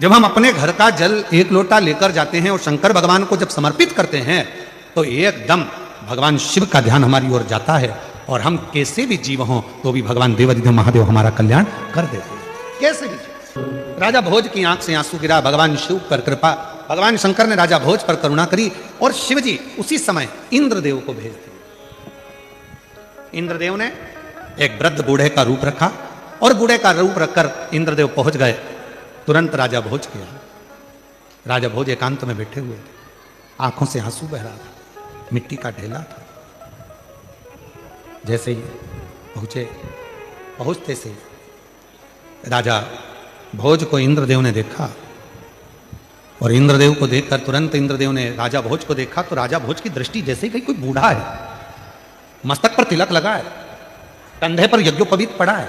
जब हम अपने घर का जल एक लोटा लेकर जाते हैं और शंकर भगवान को जब समर्पित करते हैं तो एकदम भगवान शिव का ध्यान हमारी ओर जाता है और हम कैसे भी जीव हों तो भी भगवान देवाधिदेव महादेव हमारा कल्याण कर देते हैं। कैसे भी। राजा भोज की आंख से आंसू गिरा, भगवान शिव पर कृपा, भगवान शंकर ने राजा भोज पर करुणा करी और शिव जी उसी समय इंद्रदेव को भेज दिए। इंद्रदेव ने एक वृद्ध बूढ़े का रूप रखा और बूढ़े का रूप रखकर इंद्रदेव पहुंच गए तुरंत राजा भोज के यहाँ। राजा भोज एकांत में बैठे हुए थे, आंखों से आंसू बह रहा था, मिट्टी का ढेला था। जैसे ही पहुंचते से राजा भोज को इंद्रदेव ने देखा और इंद्रदेव को देखकर तुरंत इंद्रदेव ने राजा भोज को देखा तो राजा भोज की दृष्टि जैसे ही कोई बूढ़ा है, मस्तक पर तिलक लगा है, कंधे पर यज्ञोपवीत पड़ा है,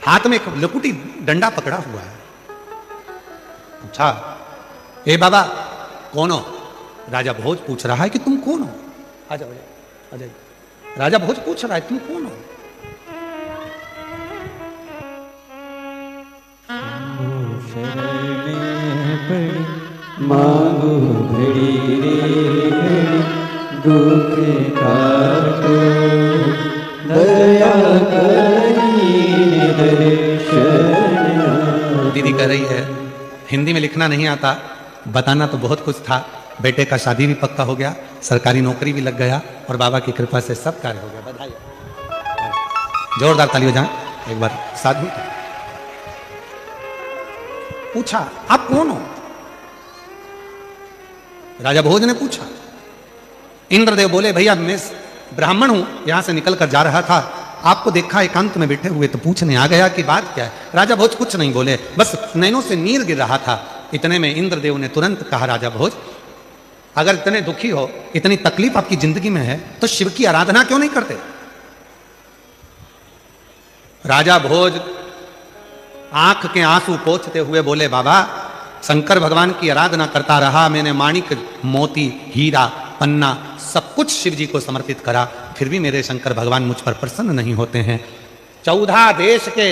हाथ में एक लकुटी डंडा पकड़ा हुआ है। अच्छा, ए बाबा कौन हो? राजा भोज पूछ रहा है कि तुम कौन हो? आ जाओ आ जाइए। राजा भोज पूछ रहा है तुम कौन हो? मांगो घड़ी रे घड़ी दुख काटो दया करी दर्शन। दीदी कह रही है हिंदी में लिखना नहीं आता, बताना तो बहुत कुछ था। बेटे का शादी भी पक्का हो गया, सरकारी नौकरी भी लग गया और बाबा की कृपा से सब कार्य हो गया। बधाई, जोरदार ताली हो जाए एक बार। साधु पूछा आप कौन हो? राजा भोज ने पूछा। इंद्रदेव बोले भैया मैं ब्राह्मण हूं, यहां से निकल कर जा रहा था, आपको देखा एकांत में बैठे हुए तो पूछने आ गया कि बात क्या है। राजा भोज कुछ नहीं बोले, बस नैनों से नीर गिर रहा था। इतने में इंद्रदेव ने तुरंत कहा राजा भोज अगर इतने दुखी हो, इतनी तकलीफ आपकी जिंदगी में है तो शिव की आराधना क्यों नहीं करते? राजा भोज आंख के आंसू पोंछते हुए बोले बाबा शंकर भगवान की आराधना करता रहा, मैंने माणिक मोती हीरा पन्ना सब कुछ शिव जी को समर्पित करा, फिर भी मेरे शंकर भगवान मुझ पर प्रसन्न नहीं होते हैं। 14 देश के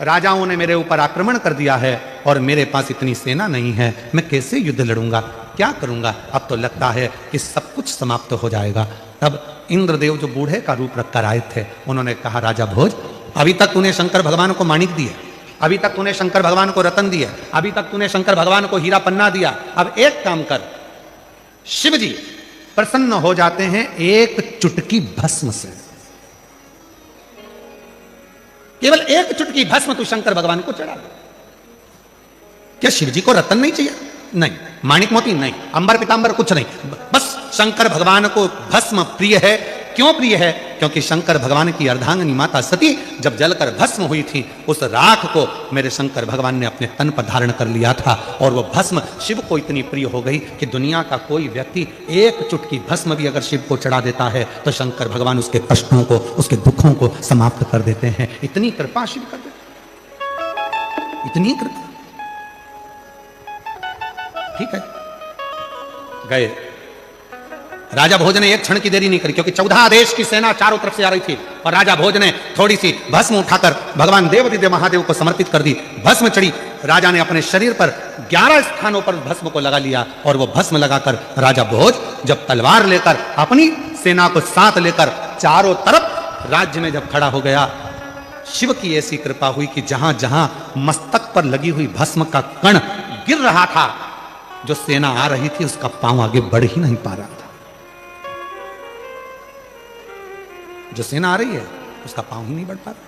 राजाओं ने मेरे ऊपर आक्रमण कर दिया है और मेरे पास इतनी सेना नहीं है, मैं कैसे युद्ध लड़ूंगा, क्या करूंगा? अब तो लगता है कि सब कुछ समाप्त हो जाएगा। तब इंद्रदेव जो बूढ़े का रूप रखकर आए थे उन्होंने कहा राजा भोज अभी तक तूने शंकर भगवान को माणिक दिए, अभी तक तूने शंकर भगवान को रतन दिया, अभी तक तूने शंकर भगवान को हीरा पन्ना दिया, अब एक काम कर, शिव जी प्रसन्न हो जाते हैं एक चुटकी भस्म से। केवल एक चुटकी भस्म तू शंकर भगवान को चढ़ा दे। क्या शिव जी को रतन नहीं चाहिए? नहीं, माणिक मोती नहीं, अंबर पितांबर कुछ नहीं, बस शंकर भगवान को भस्म प्रिय है। क्यों प्रिय है? क्योंकि शंकर भगवान की अर्धांगिनी माता सती जब जलकर भस्म हुई थी उस राख को मेरे शंकर भगवान ने अपने तन पर धारण कर लिया था और वो भस्म शिव को इतनी प्रिय हो गई कि दुनिया का कोई व्यक्ति एक चुटकी भस्म भी अगर शिव को चढ़ा देता है तो शंकर भगवान उसके कष्टों को, उसके दुखों को समाप्त कर देते हैं। इतनी कृपा शिव कर देते, इतनी कृपा। ठीक है, गए। राजा भोज ने एक क्षण की देरी नहीं करी क्योंकि 14 देश की सेना चारों तरफ से आ रही थी और राजा भोज ने थोड़ी सी भस्म उठाकर भगवान देवाधिदेव महादेव को समर्पित कर दी। भस्म चढ़ी, राजा ने अपने शरीर पर 11 स्थानों पर भस्म को लगा लिया और वो भस्म लगाकर राजा भोज जब तलवार लेकर अपनी सेना को साथ लेकर चारों तरफ राज्य में जब खड़ा हो गया, शिव की ऐसी कृपा हुई कि जहां जहां मस्तक पर लगी हुई भस्म का कण गिर रहा था, जो सेना आ रही थी उसका पांव आगे बढ़ ही नहीं पा रहा था। जो सेना आ रही है उसका पांव ही नहीं बढ़ पा रहा,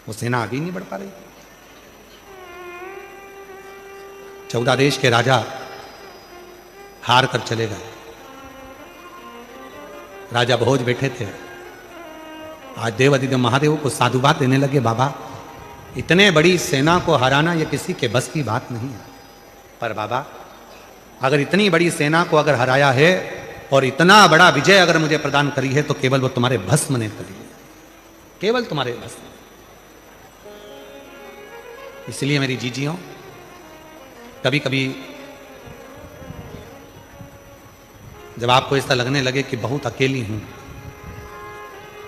वो सेना आगे ही नहीं बढ़ पा रही। 14 देश के राजा हार कर चले गए। राजा भोज बैठे थे, आज देवाधिदेव महादेव को साधुवाद देने लगे, बाबा इतने बड़ी सेना को हराना ये किसी के बस की बात नहीं है, पर बाबा अगर इतनी बड़ी सेना को अगर हराया है और इतना बड़ा विजय अगर मुझे प्रदान करी है तो केवल वो तुम्हारे भस्म ने करी है, केवल तुम्हारे भस्म। इसलिए मेरी जीजियों, कभी कभी जब आपको ऐसा लगने लगे कि बहुत अकेली हूं,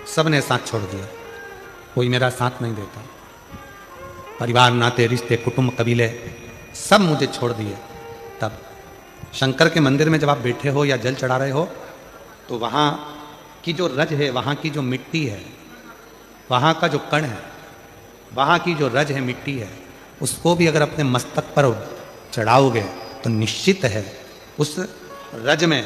सबने साथ छोड़ दिया, कोई मेरा साथ नहीं देता, परिवार, नाते, रिश्ते, कुटुंब, कबीले सब मुझे छोड़ दिए। तब शंकर के मंदिर में जब आप बैठे हो या जल चढ़ा रहे हो तो वहाँ की जो रज है, वहाँ की जो मिट्टी है, वहाँ का जो कण है, वहाँ की जो रज है, मिट्टी है, उसको भी अगर अपने मस्तक पर चढ़ाओगे तो निश्चित है उस रज में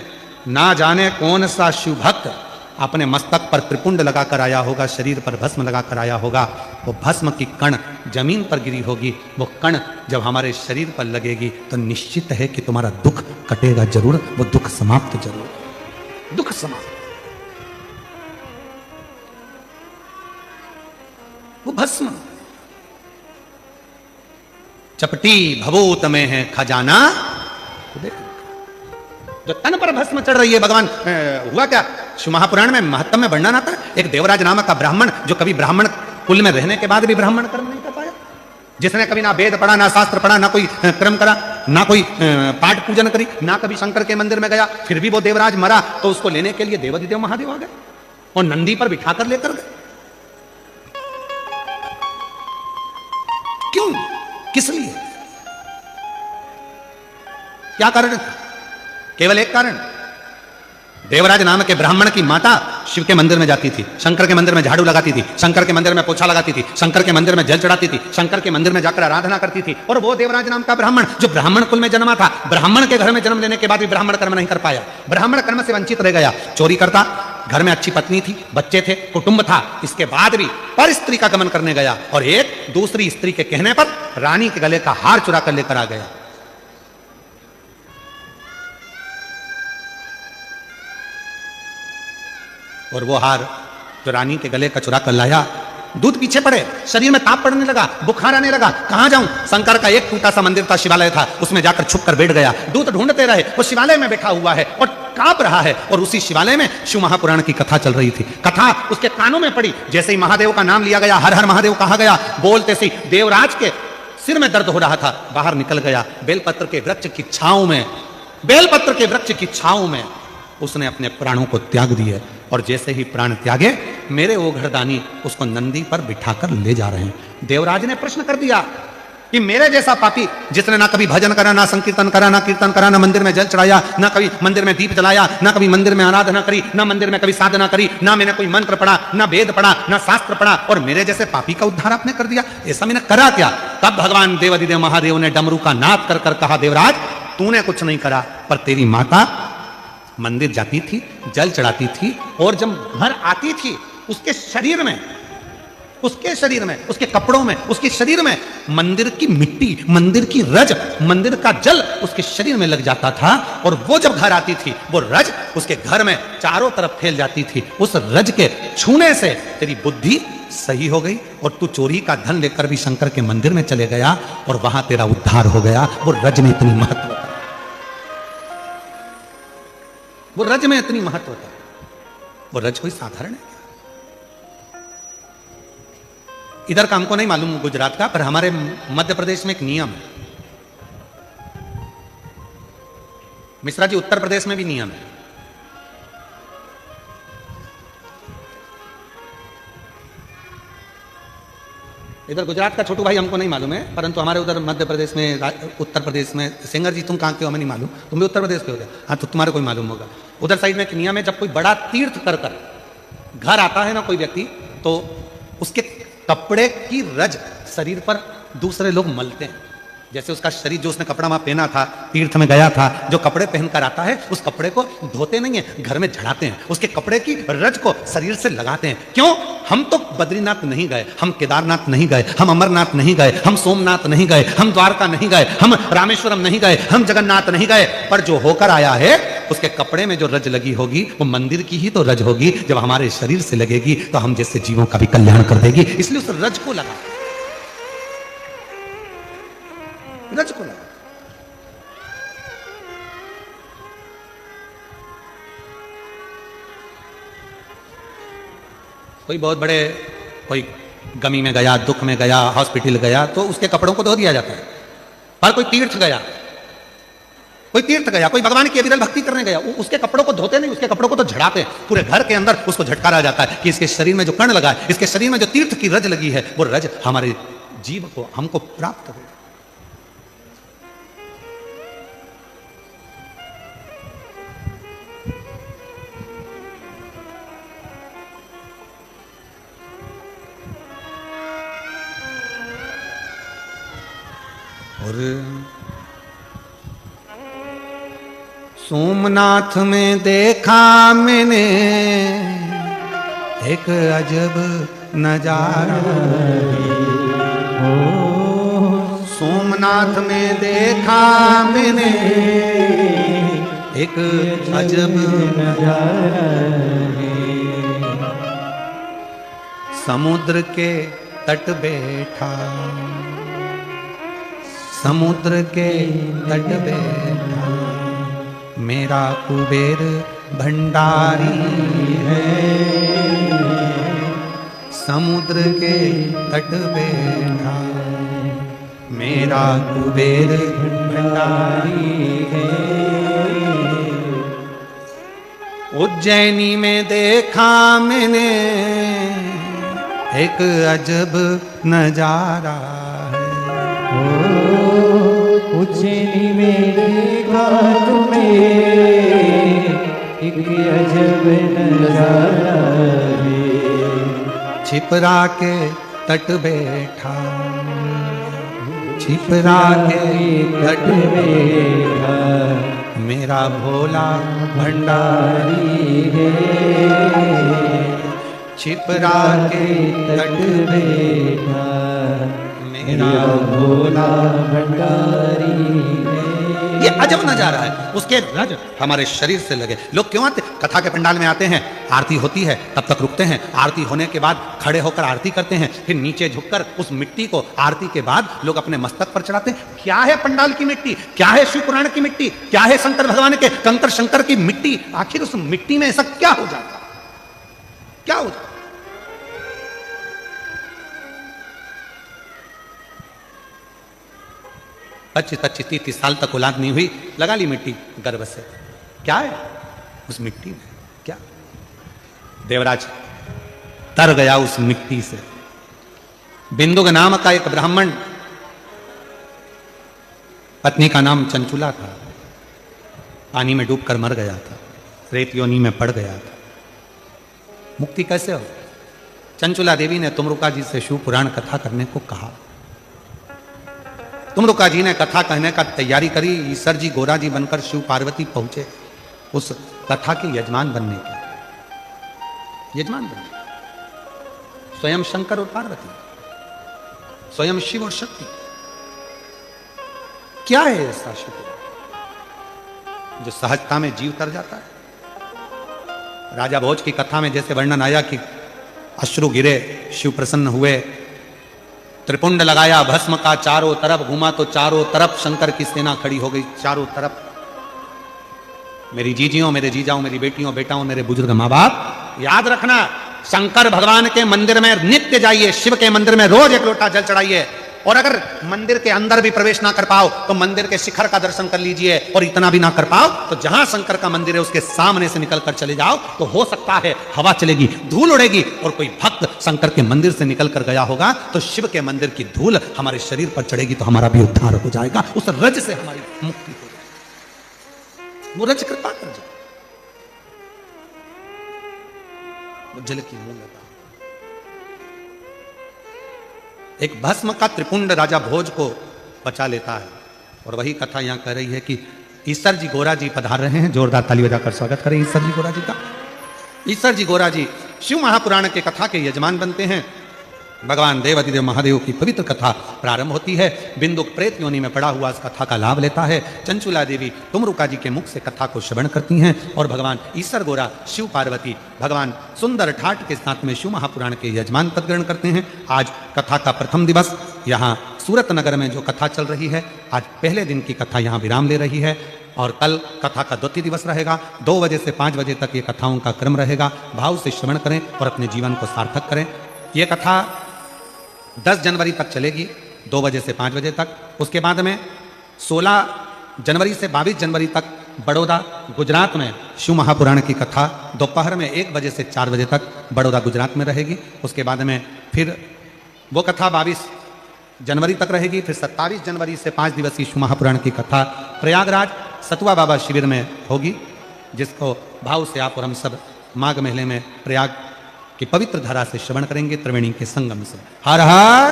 ना जाने कौन सा शिव भक्त अपने मस्तक पर त्रिपुंड लगाकर आया होगा, शरीर पर भस्म लगाकर आया होगा। वो भस्म की कण जमीन पर गिरी होगी, वो कण जब हमारे शरीर पर लगेगी तो निश्चित है कि तुम्हारा दुख कटेगा जरूर, वो दुख समाप्त जरूर, दुख समाप्त। वो भस्म चपटी भभूत में है खजाना, जो तन पर भस्म चढ़ रही है। भगवान हुआ क्या, शिव महापुराण में महत्तम में वर्णन आता है, एक देवराज नामक का ब्राह्मण जो कभी ब्राह्मण कुल में रहने के बाद भी ब्राह्मण कर्म नहीं कर पाया, जिसने कभी ना वेद पढ़ा, ना शास्त्र पढ़ा, ना कोई कर्म करा, ना कोई पाठ पूजन करी, ना कभी शंकर के मंदिर में गया, फिर भी वो देवराज मरा तो उसको लेने के लिए देवाधिदेव महादेव आ गए और नंदी पर बिठाकर लेकर गए। क्यों, किस लिए, क्या कारण? केवल एक कारण, देवराज नाम के ब्राह्मण की माता शिव के मंदिर में जाती थी, शंकर के मंदिर में झाड़ू लगाती थी, शंकर के मंदिर में पोछा लगाती थी, शंकर के मंदिर में जल चढ़ाती थी, शंकर के मंदिर में जाकर आराधना करती थी। और वो देवराज नाम का ब्राह्मण जो ब्राह्मण कुल में जन्मा था, ब्राह्मण के घर में जन्म लेने के बाद भी ब्राह्मण कर्म नहीं कर पाया, ब्राह्मण कर्म से वंचित रह गया, चोरी करता, घर में अच्छी पत्नी थी, बच्चे थे, कुटुंब था, इसके बाद भी पर स्त्री का गमन करने गया और एक दूसरी स्त्री के कहने पर रानी के गले का हार चुरा कर लेकर आ गया। और वो हार जो रानी के गले का चुरा कर लाया, दूध पीछे पड़े, शरीर में ताप पड़ने लगा, बुखार आने लगा, कहां जाऊं? शंकर का एक टूटा सा मंदिर था, शिवालय था, उसमें जाकर छुप कर बैठ गया, दूध ढूंढते रहे, वो शिवालय में बैठा हुआ है और कांप रहा है। और उसी शिवालय में शिव महापुराण की कथा चल रही थी, कथा उसके कानों में पड़ी, जैसे ही महादेव का नाम लिया गया, हर हर महादेव कहा गया, बोलते से देवराज के सिर में दर्द हो रहा था, बाहर निकल गया, बेलपत्र के वृक्ष की छांव में, बेलपत्र के वृक्ष की छांव में उसने अपने प्राणों को त्याग दिए। और जैसे ही प्राण त्यागे, मेरे वो घरदानी उसको नंदी पर बिठाकर ले जा रहे हैं। देवराज ने प्रश्न कर दिया कि मेरे जैसा पापी जिसने ना कभी भजन करा, ना संकीर्तन करा, ना कीर्तन करा, ना मंदिर में जल चढ़ाया, ना कभी मंदिर में दीप जलाया, ना कभी मंदिर में आराधना करी, ना मंदिर में कभी साधना करी, ना मैंने कोई मंत्र पढ़ा, ना वेद पढ़ा, ना शास्त्र पढ़ा, और मेरे जैसे पापी का उद्धार आपने कर दिया, ऐसा मैंने करा क्या? तब भगवान देवाधिदेव महादेव ने डमरू का नाद कर कर कहा, देवराज तूने कुछ नहीं करा, पर तेरी माता मंदिर जाती थी, जल चढ़ाती थी, और जब घर आती थी उसके शरीर में, उसके कपड़ों में, उसके शरीर में मंदिर की मिट्टी, मंदिर की रज, मंदिर का जल उसके शरीर में लग जाता था। और वो जब घर आती थी, वो रज उसके घर में चारों तरफ फैल जाती थी। उस रज के छूने से तेरी बुद्धि सही हो गई और तू चोरी का धन लेकर भी शंकर के मंदिर में चले गया और वहां तेरा उद्धार हो गया। वो रज में इतनी महत्व, वो रज में इतनी महत्व था। वो रज कोई साधारण है? इधर का हमको नहीं मालूम गुजरात का, पर हमारे मध्य प्रदेश में एक नियम है। मिश्रा जी, उत्तर प्रदेश में भी नियम है। इधर गुजरात का छोटू भाई हमको नहीं मालूम है, परंतु हमारे उधर मध्य प्रदेश में, उत्तर प्रदेश में, सिंगर जी तुम कहाँ के हो हमें नहीं मालूम, तुम भी उत्तर प्रदेश के हो गए, हाँ तो तुम्हारे कोई मालूम होगा। उधर साइड में एक नियम है, जब कोई बड़ा तीर्थ कर कर घर आता है ना कोई व्यक्ति, तो उसके कपड़े की रज शरीर पर दूसरे लोग मलते हैं। जैसे उसका शरीर, जो उसने कपड़ा वहां पहना था, तीर्थ में गया था, जो कपड़े पहनकर आता है उस कपड़े को धोते नहीं है, घर में झड़ाते हैं, उसके कपड़े की रज को शरीर से लगाते हैं। क्यों? हम तो बद्रीनाथ नहीं गए, हम केदारनाथ नहीं गए, हम अमरनाथ नहीं गए, हम सोमनाथ नहीं गए, हम द्वारका नहीं गए, हम रामेश्वरम नहीं गए, हम जगन्नाथ नहीं गए, पर जो होकर आया है उसके कपड़े में जो रज लगी होगी वो मंदिर की ही तो रज होगी। जब हमारे शरीर से लगेगी तो हम जैसे जीवों का भी कल्याण कर देगी, इसलिए उस रज को लगा, रज को लगा। कोई बहुत बड़े, कोई गमी में गया, दुख में गया, हॉस्पिटल गया, तो उसके कपड़ों को धो दिया जाता है। पर कोई तीर्थ गया, कोई भगवान की अविरल भक्ति करने गया, उसके कपड़ों को धोते नहीं, उसके कपड़ों को तो झड़ाते हैं। पूरे घर के अंदर उसको झटकारा जाता है कि इसके शरीर में जो कर्ण लगा है, इसके शरीर में जो तीर्थ की रज लगी है, वो रज हमारे जीव को हमको प्राप्त हो। और सोमनाथ में देखा मैंने एक अजब नजारा। सोमनाथ में देखा मैंने एक अजब नजारा। समुद्र के तट बैठा, समुद्र के तट बैठा मेरा कुबेर भंडारी है। समुद्र के तट बैठा मेरा कुबेर भंडारी है। उज्जैनी में देखा मैंने एक अजब नजारा है। उज्जैनी में देखा तुम्हें एक अजब नजारा है। छिपरा के तट बैठा, छिपरा के तट बैठा मेरा भोला भंडारी है। छिपरा के तट बैठा मेरा भोला भंडारी है। ये अजब नजारा है, उसके रज हमारे शरीर से लगे। लोग क्यों आते? कथा के पंडाल में आते हैं, आरती होती है, तब तक रुकते हैं। आरती होने के बाद खड़े होकर आरती करते हैं, फिर नीचे झुककर उस मिट्टी को आरती के बाद लोग अपने मस्तक पर चढ़ाते हैं। क्या है पंडाल की मिट्टी? क्या है शिव पुराण की मिट्टी? क्या है शंकर भगवान के कंकर शंकर की मिट्टी? आखिर उस मिट्टी में ऐसा क्या हो जाता? क्या हो जाता? 25-25, 30 साल तक औलाद नहीं हुई, लगा ली मिट्टी गर्भ से। क्या है उस मिट्टी में? क्या? देवराज तर गया उस मिट्टी से। बिंदुक नाम का एक ब्राह्मण, पत्नी का नाम चंचुला था, पानी में डूबकर मर गया था, रेत योनि में पड़ गया था। मुक्ति कैसे हो? चंचुला देवी ने तुमरुका जी से शिव पुराण कथा करने को कहा। तुमरुका जी ने कथा कहने का तैयारी करी। ईश्वर जी गोरा जी बनकर शिव पार्वती पहुंचे उस कथा के यजमान बनने के, यजमान बनने। स्वयं शंकर और पार्वती, स्वयं शिव और शक्ति। क्या है ऐसा शिव जो सहजता में जीव तर जाता है? राजा भोज की कथा में जैसे वर्णन आया कि अश्रु गिरे, शिव प्रसन्न हुए, त्रिपुंड लगाया भस्म का, चारों तरफ घूमा तो चारों तरफ शंकर की सेना खड़ी हो गई। चारों तरफ मेरी जीजियों, मेरे जीजाओं, मेरी बेटियों, बेटाओं, मेरे बुजुर्ग माँ बाप, याद रखना, शंकर भगवान के मंदिर में नित्य जाइए, शिव के मंदिर में रोज एक लोटा जल चढ़ाइए। और अगर मंदिर के अंदर भी प्रवेश ना कर पाओ तो मंदिर के शिखर का दर्शन कर लीजिए। और इतना भी ना कर पाओ तो जहां शंकर का मंदिर है उसके सामने से निकल कर चले जाओ, तो हो सकता है हवा चलेगी, धूल उड़ेगी, और कोई भक्त शंकर के मंदिर से निकल कर गया होगा तो शिव के मंदिर की धूल हमारे शरीर पर चढ़ेगी, तो हमारा भी उद्धार हो जाएगा, उस रज से हमारी मुक्ति हो जाएगी। वो रज कृपा कर जाए, वो जल की मूल लगा। एक भस्म का त्रिपुंड राजा भोज को बचा लेता है। और वही कथा यहां कह रही है कि ईश्वर जी गोरा जी पधार रहे हैं। जोरदार ताली बजाकर स्वागत करें ईश्वर जी गोरा जी का। ईश्वर जी गोरा जी शिव महापुराण के कथा के यजमान बनते हैं। भगवान देवाधिदेव महादेव की पवित्र कथा प्रारंभ होती है। बिंदुक प्रेत योनि में पड़ा हुआ इस कथा का लाभ लेता है। चंचुला देवी तुमरुका जी के मुख से कथा को श्रवण करती हैं और भगवान ईश्वर गोरा, शिव पार्वती, भगवान सुंदर ठाट के साथ में शिव महापुराण के यजमान पद ग्रहण करते हैं। आज कथा का प्रथम दिवस यहाँ सूरत नगर में जो कथा चल रही है, आज पहले दिन की कथा यहाँ विराम ले रही है और कल कथा का द्वितीय दिवस रहेगा। 2 बजे से 5 बजे तक ये कथाओं का क्रम रहेगा। भाव से श्रवण करें और अपने जीवन को सार्थक करें। ये कथा 10 जनवरी तक चलेगी, 2 बजे से 5 बजे तक। उसके बाद में 16 जनवरी से 22 जनवरी तक बड़ौदा गुजरात में शिव महापुराण की कथा दोपहर में 1 बजे से 4 बजे तक बड़ौदा गुजरात में रहेगी। उसके बाद में फिर वो कथा 22 जनवरी तक रहेगी। फिर 27 जनवरी से 5 दिवसीय शिव महापुराण की कथा प्रयागराज सतुआ बाबा शिविर में होगी, जिसको भाव से आप और हम सब माघ महीने में प्रयाग की पवित्र धारा से श्रवण करेंगे, त्रिवेणी के संगम से। हर हर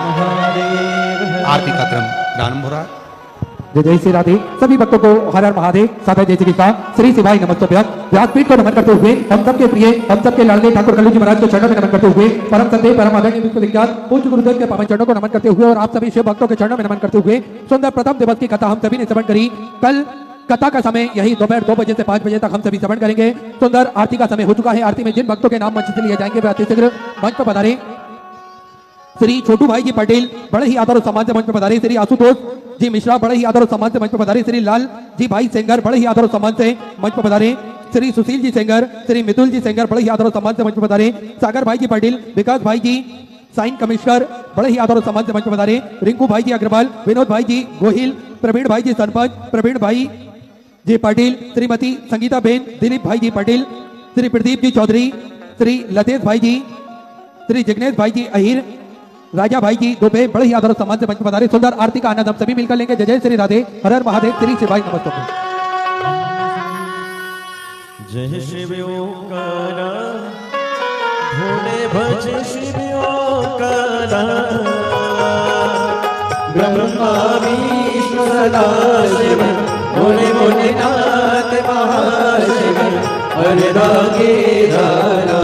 महादेव। आरती का क्रम प्रारंभ हो रहा है। जय जय श्री राधे। सभी भक्तों को हर हर महादेव, साधा जय श्री का श्री शिवाय नमस्तभ्यं। व्यासपीठ को नमन करते हुए हम सबके प्रिय, हम सबके लाडले ठाकुर कल्लू जी महाराज को चरणों में नमन करते हुए, परम संदेह परम आदरणीय विश्वविख्यात पूज्य गुरुदेव के पावन चरणों को नमन करते हुए और आप सभी शिव भक्तों के चरणों में नमन करते हुए सुंदर प्रथम दिवस की कथा हम सभी ने श्रवण करी। कल कथा का समय यही दोपहर 2 बजे से 5 बजे तक हम सभी श्रवण करेंगे। सुंदर आरती का समय हो चुका है। आरती में जिन भक्तों के नाम मंच से लिए जाएंगे वे अति शीघ्र मंच पर पधारे। श्री छोटू भाई जी पटेल बड़े ही आदर और सम्मान से मंच पर पधारे। श्री आशुतोष जी मिश्रा बड़े ही आदर और सम्मान से मंच पर पधारे। श्री लाल जी भाई सेंगर बड़े ही आदर और सम्मान से मंच पर पधारे। श्री सुशील जी सेंगर, श्री मितुल जी सेंगर बड़े ही आदर और सम्मान से मंच पर पधारे। सागर भाई जी पाटिल, विकास भाई जी साइन कमिश्नर बड़े ही आदर और सम्मान से मंच पर पधारे। रिंकू भाई जी अग्रवाल, विनोद भाई जी गोहिल, प्रवीण भाई जी सरपंच, प्रवीण भाई जी पाटिल, श्रीमती संगीता बेन, दिलीप भाई जी पाटिल, श्री प्रदीप जी चौधरी, श्री लतेश भाई जी, श्री जिग्नेश भाई जी अहिर, राजा भाई जी दुबे बड़े ही आदर और सम्मान से मंच पर पधारे। सुंदर आरती का आनंद हम सभी मिलकर लेंगे। जय जय श्री राधे। हर हर महादेव। श्री शिवाय नमस्तुभ्यं। जय शिव ओंकारा भोले भज शिव ओंकारा ब्रह्मा विष्णु सदा शिव भोले भोलेनाथ महाशिव हरे रागे धारा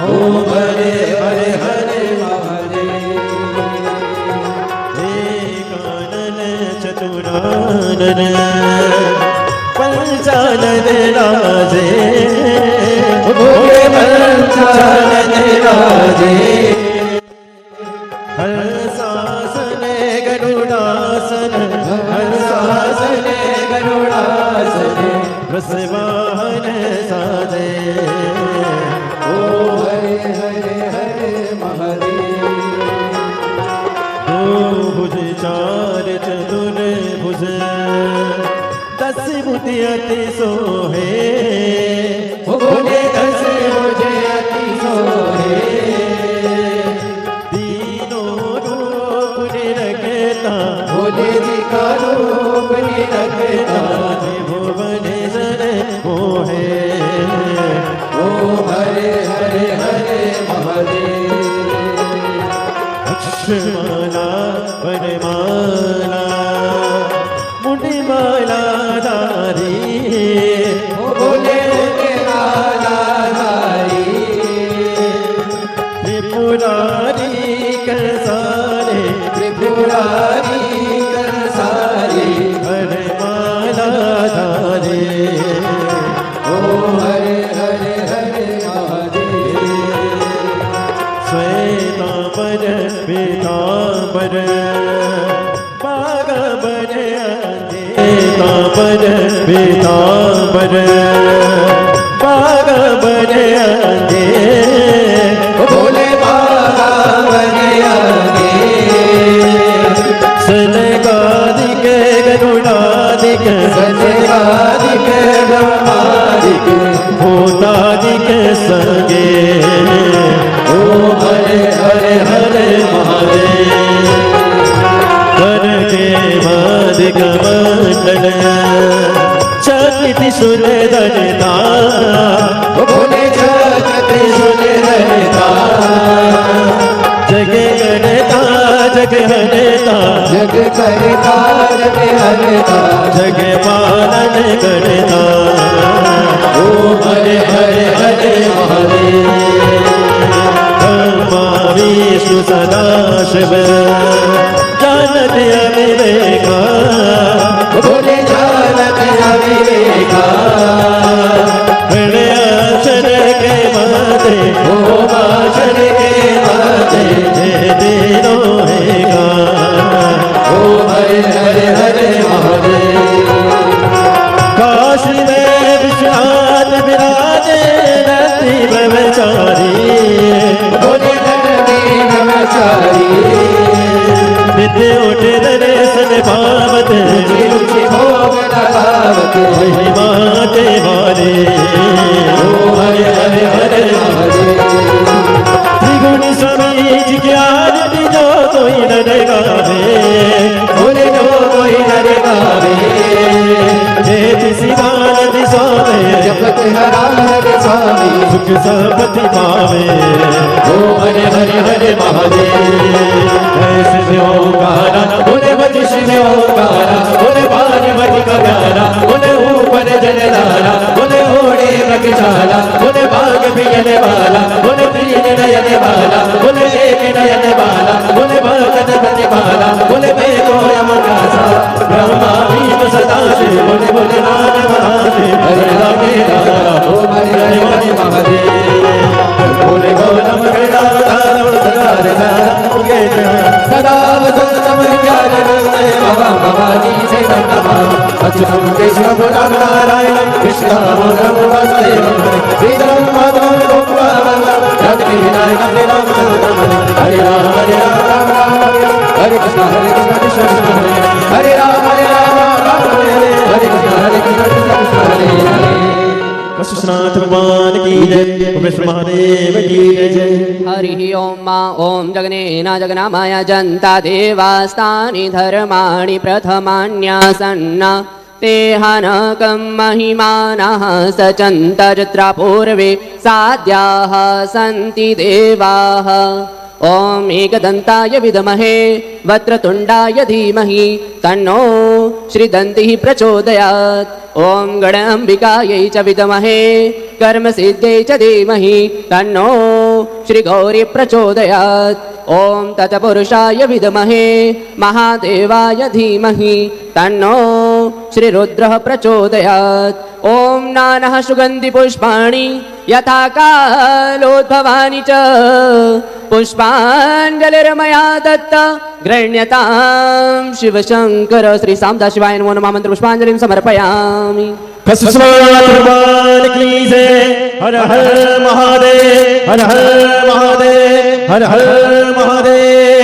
ओम हरे हरे हरे चतुरानन पंचानन राजे भोले पंचानन राजे हर शासन गरुड़ासन हर शासन गरुड़ासन वृषवाहन साजे ओ हरे हरे हरे महादेव भुज चार चतुर भुज 10 भुज अति सोहे भोले 10 भुज अति सोहे तीनों रूप निरखता भोले जी का रूप निरखता भुवन जन मोहे ओ हरे हरे हरे महादेव अक्षमाला वनमाला मुनिमाला धारी भोले के माला धारी त्रिपुरारी कर सारे त्रिपुरारी कर सारे वनमाला धारी ओ हरे हरे हरे महादेव श्वेतांबर पीतांबर बागंबर श्वेतांबर पीतांबर बागंबर अंगे भोले बागंबर अंगे सनकादिक गरुड़ादिक सनकादिक ब्रह्मादिक भूतादिक संगे ओ हरे हरे हरे महादेव कर के मादिक मंडल चकित सुर धरता भोले चकित सुर धरता जग करता जग हरता जग करता जग हरता जग पालन करता ओ हरे हरे हरे महादेव विष्णु सदा शिव जानत अविवेका भोले जानत अविवेका अक्षर के माते ओ अक्षर के माते जय दिनो हेगा ओ हरे हरे हरे महादेव काशी में विश्वनाथ विराजे रति ब्रह्मचारी भोले ब्रह्मचारी नित्य उठे दर्शन पावत भोग लगावत महिमा के बारे ओ हरे हरे हरे महादेव त्रिगुण स्वामी जी की आरती जो सपति पावे। ओम हरे हरे हरे महादेव। जय शिव ओंकारा बोले बज शिव ओंकारा बोले पार्वती का प्यारा बोले ऊपर जलधारा बोले ओढ़े मृगशाला बोले बाग पियने वाला बोले तीन नयन वाला बोले एक नयन वाला बोले भगत प्रतिपाला बोले बेको यमकासा ब्रह्मा भीम सदा शिव बोले बोले नाम महादेव हरे रामे राम ओम हरे हरे हरे महादेव बोले गौतम गणाधारम सदा सदा वसंतम ज्ञाननंदे बाबा भवानी से नमः अच्युतम केशवम राम नारायण कृष्णम राम वासुदेवम श्रीधरम माधवम गोपालम जगति विनायकम रामचंद्रम हरे राम राम राम हरे कृष्ण कृष्ण हरे राम राम हरे कृष्ण कृष्ण कृष्णनाथ भगवान की जय विष्णु महादेव की जय। हरि ओम ओम जगनेन जगन्नामाय जन्ता देवास्तानि धर्माणि प्रथमान्यासन्न तेहानकं महिमानः सचन्तर्त्रा पूर्वे साध्याः सन्ति देवाः। ओम एकदन्ताय विद्महे वक्रतुण्डाय धीमहि तन्नो श्रीदन्तिः प्रचोदयात्। ओम गणाम्बिकायै च विद्महे कर्मसिद्ध्यै च धीमहि तन्नो श्रीगौरी प्रचोदयात्। ओम तत्पुरुषाय विद्महे महादेवाय धीमहि तन्नो श्रीरुद्रः प्रचोदयात्। ओम नानः सुगन्धिपुष्पाणि यथा कालोद्भवानि च पुष्पाञ्जलिर्मया दत्त गृह्यतां शिवशङ्कर। श्री सामदाशिवाय नमो नमः। मंत्र पुष्पाञ्जलिं समर्पयामि। कृष्णनाथ भगवान की जय। हर हर महादेव हर हर महादेव हर हर महादेव।